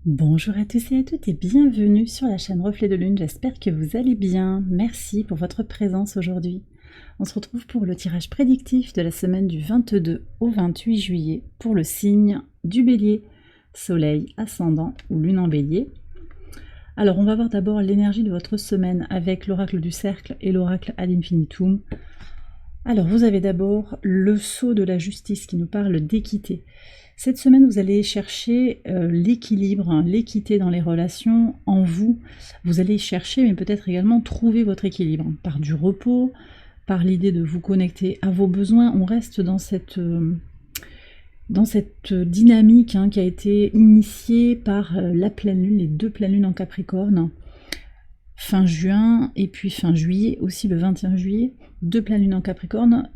Bonjour à tous et à toutes et bienvenue sur la chaîne Reflet de Lune, j'espère que vous allez bien. Merci pour votre présence aujourd'hui. On se retrouve pour le tirage prédictif de la semaine du 22 au 28 juillet pour le signe du Bélier, Soleil, Ascendant ou Lune en Bélier. Alors on va voir d'abord l'énergie de votre semaine avec l'oracle du cercle et l'oracle ad infinitum. Alors vous avez d'abord le sceau de la justice qui nous parle d'équité. Cette semaine, vous allez chercher l'équilibre, l'équité dans les relations en vous. Vous allez chercher, mais peut-être également trouver votre équilibre par du repos, par l'idée de vous connecter à vos besoins. On reste dans cette dynamique qui a été initiée par la pleine lune, les deux pleines lunes en Capricorne, fin juin et puis fin juillet, aussi le 21 juillet, deux pleines lunes en Capricorne,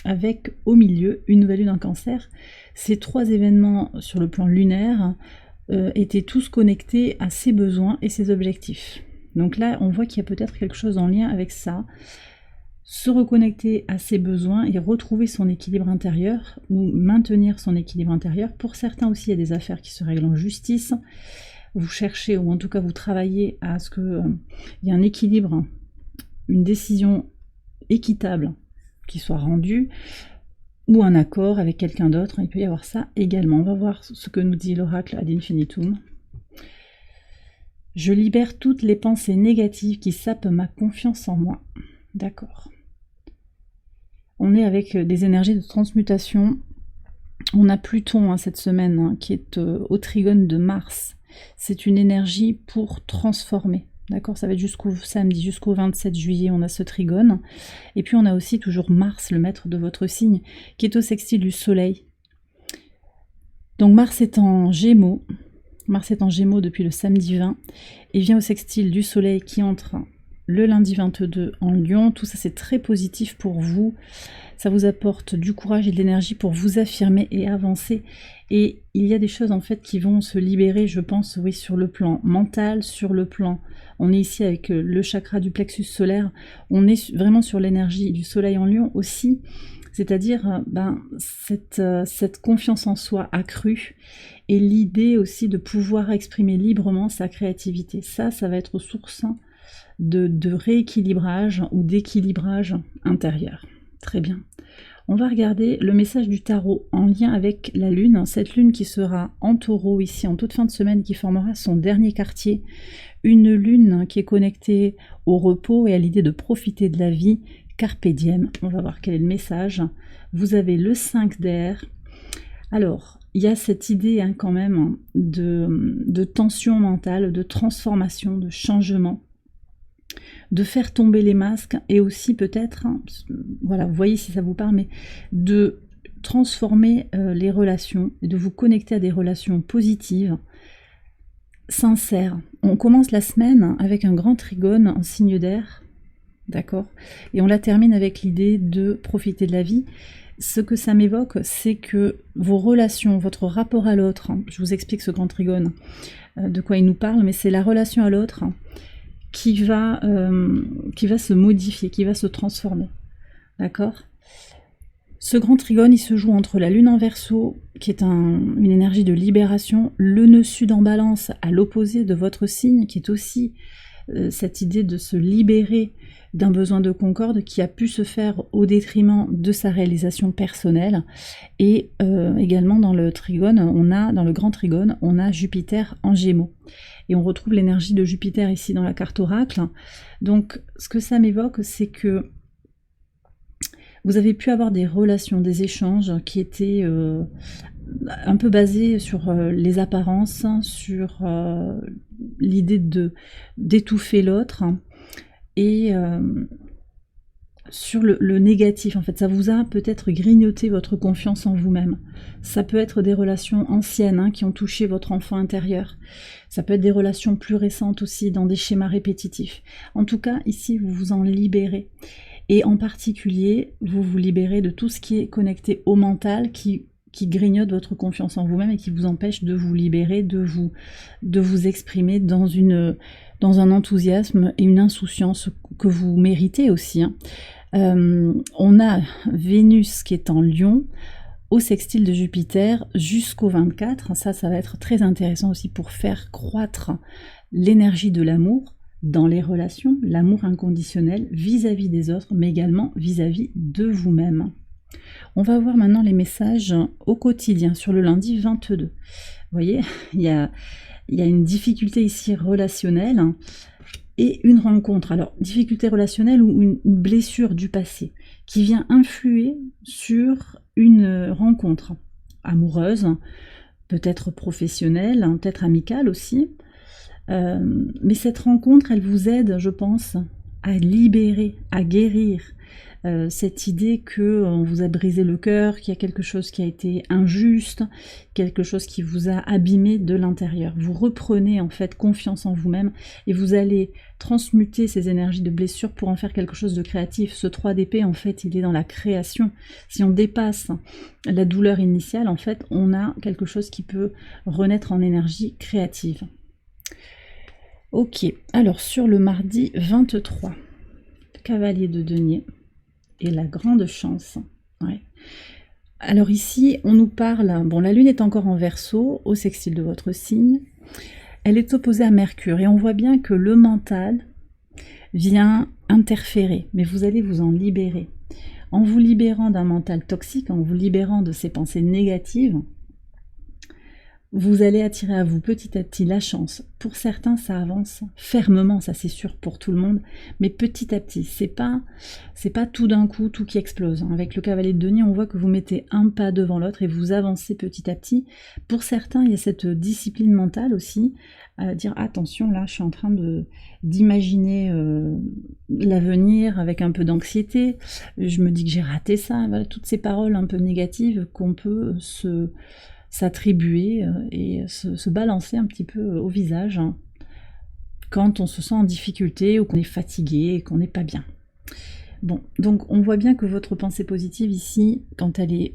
avec au milieu une nouvelle lune en Cancer. Ces trois événements sur le plan lunaire étaient tous connectés à ses besoins et ses objectifs. Donc là, on voit qu'il y a peut-être quelque chose en lien avec ça. Se reconnecter à ses besoins et retrouver son équilibre intérieur ou maintenir son équilibre intérieur. Pour certains aussi, il y a des affaires qui se règlent en justice. Vous cherchez, ou en tout cas vous travaillez à ce qu'il y ait un équilibre, une décision équitable qui soit rendue, ou un accord avec quelqu'un d'autre, il peut y avoir ça également. On va voir ce que nous dit l'oracle ad infinitum. Je libère toutes les pensées négatives qui sapent ma confiance en moi. D'accord. On est avec des énergies de transmutation. On a Pluton cette semaine qui est au trigone de Mars. C'est une énergie pour transformer. D'accord, ça va être jusqu'au samedi, jusqu'au 27 juillet, on a ce trigone. Et puis on a aussi toujours Mars, le maître de votre signe, qui est au sextile du Soleil. Donc Mars est en Gémeaux. Mars est en Gémeaux depuis le samedi 20. Et vient au sextile du Soleil qui entre le lundi 22 en Lion. Tout ça, c'est très positif pour vous. Ça vous apporte du courage et de l'énergie pour vous affirmer et avancer. Et il y a des choses en fait qui vont se libérer, je pense, oui, sur le plan mental, sur le plan... On est ici avec le chakra du plexus solaire. On est vraiment sur l'énergie du Soleil en Lion aussi. C'est-à-dire cette confiance en soi accrue et l'idée aussi de pouvoir exprimer librement sa créativité. Ça va être source de rééquilibrage ou d'équilibrage intérieur. Très bien. On va regarder le message du tarot en lien avec la lune. Cette lune qui sera en taureau ici en toute fin de semaine, qui formera son dernier quartier. Une lune qui est connectée au repos et à l'idée de profiter de la vie. Carpe diem. On va voir quel est le message. Vous avez le 5 d'air. Alors, il y a cette idée quand même de tension mentale, de transformation, de changement, de faire tomber les masques et aussi peut-être, voilà, vous voyez si ça vous parle, mais de transformer les relations et de vous connecter à des relations positives, sincères. On commence la semaine avec un grand trigone en signe d'air, d'accord, et on la termine avec l'idée de profiter de la vie. Ce que ça m'évoque, c'est que vos relations, votre rapport à l'autre, je vous explique ce grand trigone, de quoi il nous parle, mais c'est la relation à l'autre qui va se modifier, qui va se transformer. D'accord ? Ce grand trigone, il se joue entre la lune en Verseau, qui est une énergie de libération, le nœud sud en Balance, à l'opposé de votre signe, qui est aussi cette idée de se libérer d'un besoin de concorde qui a pu se faire au détriment de sa réalisation personnelle. Et également dans le trigone, dans le grand trigone, on a Jupiter en Gémeaux. Et on retrouve l'énergie de Jupiter ici dans la carte oracle. Donc ce que ça m'évoque, c'est que vous avez pu avoir des relations, des échanges qui étaient un peu basés sur les apparences, sur l'idée d'étouffer l'autre et sur le négatif. En fait, ça vous a peut-être grignoté votre confiance en vous-même. Ça peut être des relations anciennes qui ont touché votre enfant intérieur. Ça peut être des relations plus récentes aussi, dans des schémas répétitifs. En tout cas, ici, vous vous en libérez. Et en particulier, vous vous libérez de tout ce qui est connecté au mental, qui grignote votre confiance en vous-même et qui vous empêche de vous libérer, de vous exprimer dans un enthousiasme et une insouciance que vous méritez aussi. On a Vénus qui est en Lion, au sextile de Jupiter jusqu'au 24. Ça va être très intéressant aussi pour faire croître l'énergie de l'amour dans les relations, l'amour inconditionnel vis-à-vis des autres, mais également vis-à-vis de vous-même. On va voir maintenant les messages au quotidien sur le lundi 22. Vous voyez, il y a une difficulté ici relationnelle et une rencontre. Alors, difficulté relationnelle ou une blessure du passé qui vient influer sur une rencontre amoureuse, peut-être professionnelle, peut-être amicale aussi. Mais cette rencontre, elle vous aide, je pense, à libérer, à guérir cette idée qu'on vous a brisé le cœur, qu'il y a quelque chose qui a été injuste, quelque chose qui vous a abîmé de l'intérieur. Vous reprenez en fait confiance en vous-même et vous allez transmuter ces énergies de blessure pour en faire quelque chose de créatif. Ce 3 d'épée, en fait, il est dans la création. Si on dépasse la douleur initiale, en fait, on a quelque chose qui peut renaître en énergie créative. Ok, alors sur le mardi 23, cavalier de denier et la grande chance. Ouais. Alors ici, on nous parle, bon, la lune est encore en Verseau, au sextile de votre signe, elle est opposée à Mercure et on voit bien que le mental vient interférer, mais vous allez vous en libérer. En vous libérant d'un mental toxique, en vous libérant de ces pensées négatives, vous allez attirer à vous petit à petit la chance. Pour certains, ça avance fermement, ça c'est sûr pour tout le monde, mais petit à petit. C'est pas tout d'un coup, tout qui explose. Avec le cavalier de denier, on voit que vous mettez un pas devant l'autre et vous avancez petit à petit. Pour certains, il y a cette discipline mentale aussi, à dire attention, là, je suis en train d'imaginer l'avenir avec un peu d'anxiété. Je me dis que j'ai raté ça. Voilà, toutes ces paroles un peu négatives qu'on peut s'attribuer et se balancer un petit peu au visage hein, quand on se sent en difficulté ou qu'on est fatigué et qu'on n'est pas bien. Bon, donc on voit bien que votre pensée positive ici, quand elle est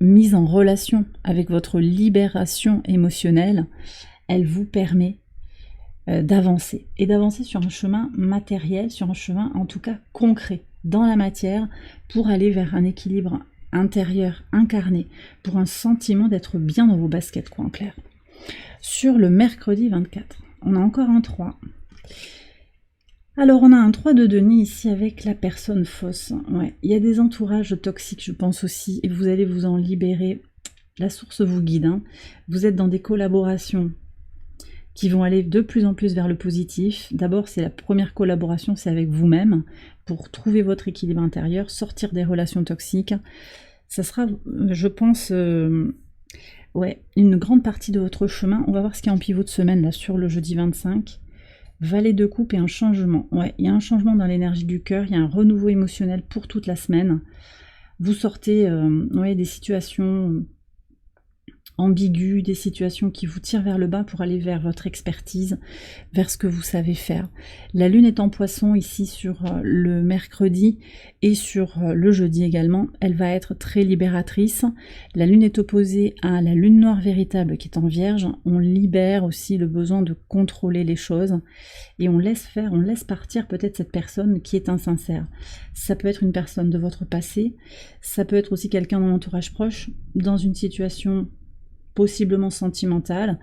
mise en relation avec votre libération émotionnelle, elle vous permet d'avancer et d'avancer sur un chemin matériel, sur un chemin en tout cas concret dans la matière pour aller vers un équilibre intérieur, incarné, pour un sentiment d'être bien dans vos baskets, quoi, en clair. Sur le mercredi 24, on a encore un 3. Alors, on a un 3 de denier ici avec la personne fausse. Ouais, il y a des entourages toxiques, je pense aussi, et vous allez vous en libérer. La source vous guide. Hein. Vous êtes dans des collaborations qui vont aller de plus en plus vers le positif. D'abord, c'est la première collaboration, c'est avec vous-même, pour trouver votre équilibre intérieur, sortir des relations toxiques. Ça sera, je pense, ouais, une grande partie de votre chemin. On va voir ce qui est en pivot de semaine, là, sur le jeudi 25. Valet de coupe et un changement. Ouais, il y a un changement dans l'énergie du cœur, il y a un renouveau émotionnel pour toute la semaine. Vous sortez ouais, des situations ambiguës, des situations qui vous tirent vers le bas pour aller vers votre expertise, vers ce que vous savez faire. La lune est en poisson ici sur le mercredi et sur le jeudi également. Elle va être très libératrice. La lune est opposée à la lune noire véritable qui est en vierge. On libère aussi le besoin de contrôler les choses et on laisse faire, on laisse partir peut-être cette personne qui est insincère. Ça peut être une personne de votre passé, ça peut être aussi quelqu'un dans l'entourage proche, dans une situation possiblement sentimentale,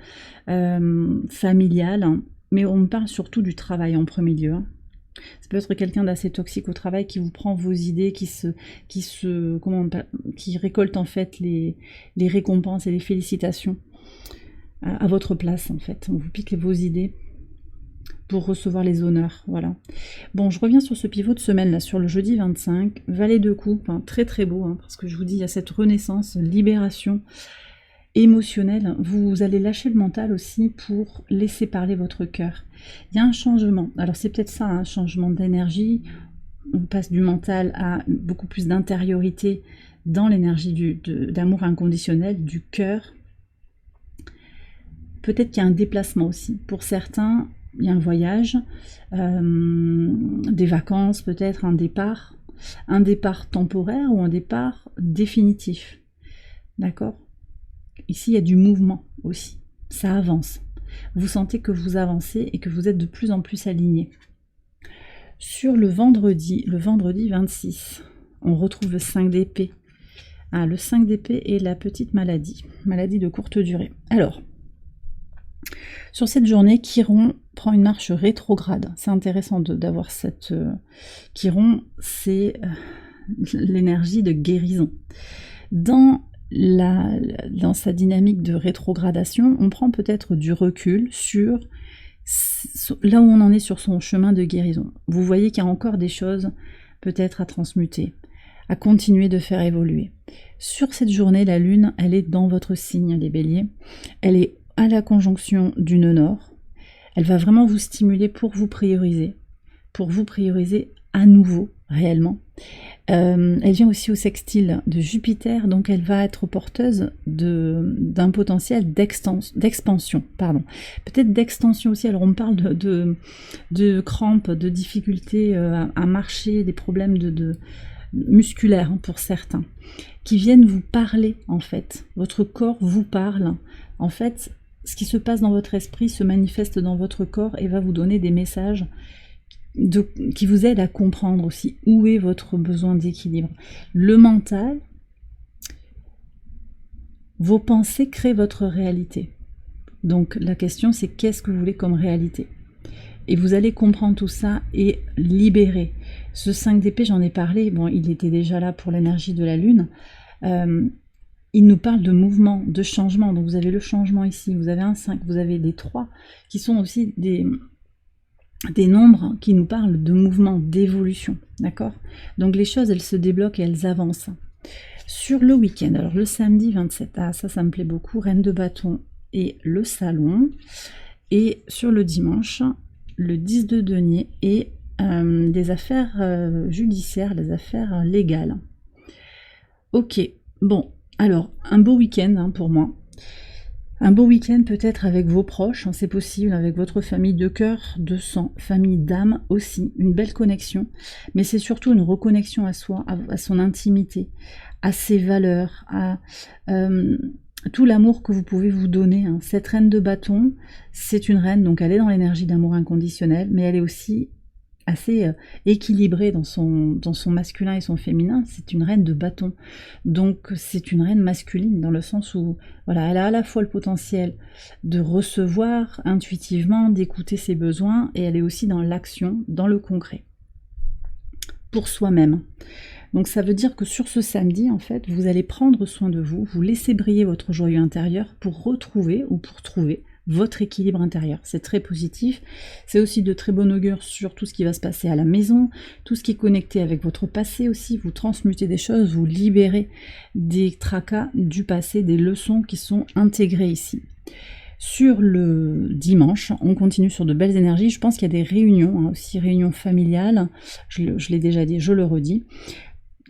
familiale, hein, mais on parle surtout du travail en premier lieu. Hein. Ça peut être quelqu'un d'assez toxique au travail qui vous prend vos idées, qui récolte en fait les récompenses et les félicitations à votre place en fait. On vous pique vos idées pour recevoir les honneurs, voilà. Bon, je reviens sur ce pivot de semaine là, sur le jeudi 25, valet de coupe, hein, très très beau, hein, parce que je vous dis, il y a cette renaissance, libération émotionnel, vous allez lâcher le mental aussi pour laisser parler votre cœur. Il y a un changement, alors c'est peut-être ça, un changement d'énergie, on passe du mental à beaucoup plus d'intériorité dans l'énergie d'amour inconditionnel, du cœur. Peut-être qu'il y a un déplacement aussi, pour certains, il y a un voyage, des vacances peut-être, un départ temporaire ou un départ définitif, d'accord ? Ici, il y a du mouvement aussi. Ça avance. Vous sentez que vous avancez et que vous êtes de plus en plus aligné. Sur le vendredi 26, on retrouve le 5 d'épée. Ah, le 5 d'épée et la petite maladie de courte durée. Alors, sur cette journée, Chiron prend une marche rétrograde. C'est intéressant d'avoir cette... Chiron, c'est l'énergie de guérison. Dans sa dynamique de rétrogradation, on prend peut-être du recul sur là où on en est sur son chemin de guérison. Vous voyez qu'il y a encore des choses peut-être à transmuter, à continuer de faire évoluer. Sur cette journée, la Lune, elle est dans votre signe, les Béliers. Elle est à la conjonction du nœud nord. Elle va vraiment vous stimuler pour vous prioriser à nouveau, réellement. Elle vient aussi au sextile de Jupiter, donc elle va être porteuse d'un potentiel d'expansion. Peut-être d'extension aussi. Alors on parle de crampes, de difficultés à marcher, des problèmes musculaires pour certains, qui viennent vous parler en fait. Votre corps vous parle. En fait, ce qui se passe dans votre esprit se manifeste dans votre corps et va vous donner des messages qui vous aident à comprendre aussi où est votre besoin d'équilibre. Le mental, vos pensées créent votre réalité. Donc la question c'est qu'est-ce que vous voulez comme réalité? Et vous allez comprendre tout ça et libérer. Ce 5 d'épée, j'en ai parlé, bon, il était déjà là pour l'énergie de la Lune. Il nous parle de mouvement, de changement. Donc vous avez le changement ici, vous avez un 5, vous avez des 3, qui sont aussi des nombres qui nous parlent de mouvement, d'évolution. D'accord? Donc les choses, elles se débloquent et elles avancent. Sur le week-end, alors le samedi 27, ah ça me plaît beaucoup, Reine de bâton et le salon. Et sur le dimanche, le 10 de denier et des affaires judiciaires, des affaires légales. Ok, bon, alors un beau week-end pour moi. Un beau week-end peut-être avec vos proches, c'est possible, avec votre famille de cœur, de sang, famille d'âme aussi, une belle connexion, mais c'est surtout une reconnexion à soi, à son intimité, à ses valeurs, à tout l'amour que vous pouvez vous donner. Cette reine de bâton, c'est une reine, donc elle est dans l'énergie d'amour inconditionnel, mais elle est aussi assez équilibrée dans son masculin et son féminin. C'est une reine de bâton, donc c'est une reine masculine dans le sens où voilà, elle a à la fois le potentiel de recevoir intuitivement, d'écouter ses besoins, et elle est aussi dans l'action, dans le concret, pour soi-même. Donc ça veut dire que sur ce samedi, en fait, vous allez prendre soin de vous, vous laisser briller votre joyau intérieur pour retrouver ou pour trouver votre équilibre intérieur. C'est très positif. C'est aussi de très bon augure sur tout ce qui va se passer à la maison, tout ce qui est connecté avec votre passé aussi. Vous transmutez des choses, vous libérez des tracas du passé, des leçons qui sont intégrées ici. Sur le dimanche, on continue sur de belles énergies. Je pense qu'il y a des réunions, aussi réunions familiales, je l'ai déjà dit, je le redis,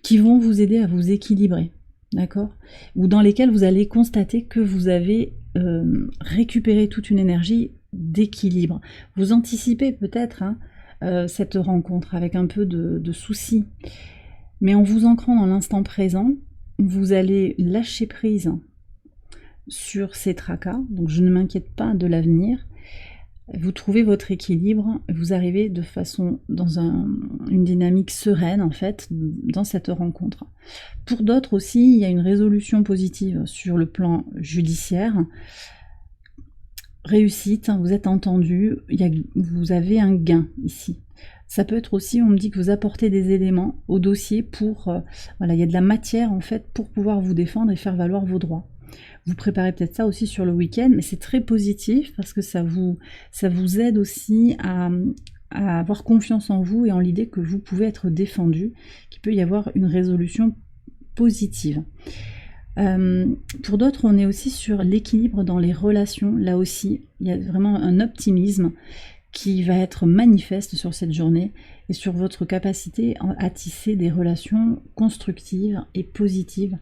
qui vont vous aider à vous équilibrer, d'accord? Ou dans lesquelles vous allez constater que vous avez récupéré toute une énergie d'équilibre. Vous anticipez peut-être cette rencontre avec un peu de soucis, mais en vous ancrant dans l'instant présent, vous allez lâcher prise sur ces tracas, donc je ne m'inquiète pas de l'avenir. Vous trouvez votre équilibre, vous arrivez de façon dans une dynamique sereine en fait dans cette rencontre. Pour d'autres aussi, il y a une résolution positive sur le plan judiciaire. Réussite, vous êtes entendu, vous avez un gain ici. Ça peut être aussi, on me dit que vous apportez des éléments au dossier pour, voilà, il y a de la matière en fait pour pouvoir vous défendre et faire valoir vos droits. Vous préparez peut-être ça aussi sur le week-end, mais c'est très positif parce que ça vous aide aussi à avoir confiance en vous et en l'idée que vous pouvez être défendu, qu'il peut y avoir une résolution positive. Pour d'autres, on est aussi sur l'équilibre dans les relations. Là aussi, il y a vraiment un optimisme qui va être manifeste sur cette journée et sur votre capacité à tisser des relations constructives et positives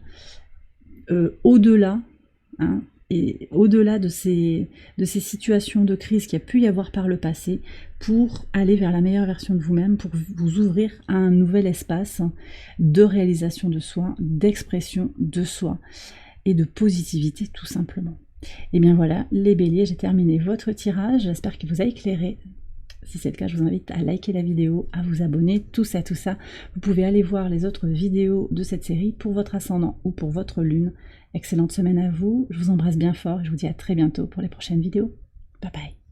au-delà, et au-delà de ces situations de crise qu'il y a pu y avoir par le passé, pour aller vers la meilleure version de vous-même, pour vous ouvrir à un nouvel espace de réalisation de soi, d'expression de soi et de positivité tout simplement. Et bien voilà, les béliers, j'ai terminé votre tirage, j'espère qu'il vous a éclairé Si c'est le cas, je vous invite à liker la vidéo, à vous abonner, tout ça. Vous pouvez aller voir les autres vidéos de cette série pour votre ascendant ou pour votre lune. Excellente semaine à vous, je vous embrasse bien fort et je vous dis à très bientôt pour les prochaines vidéos. Bye bye.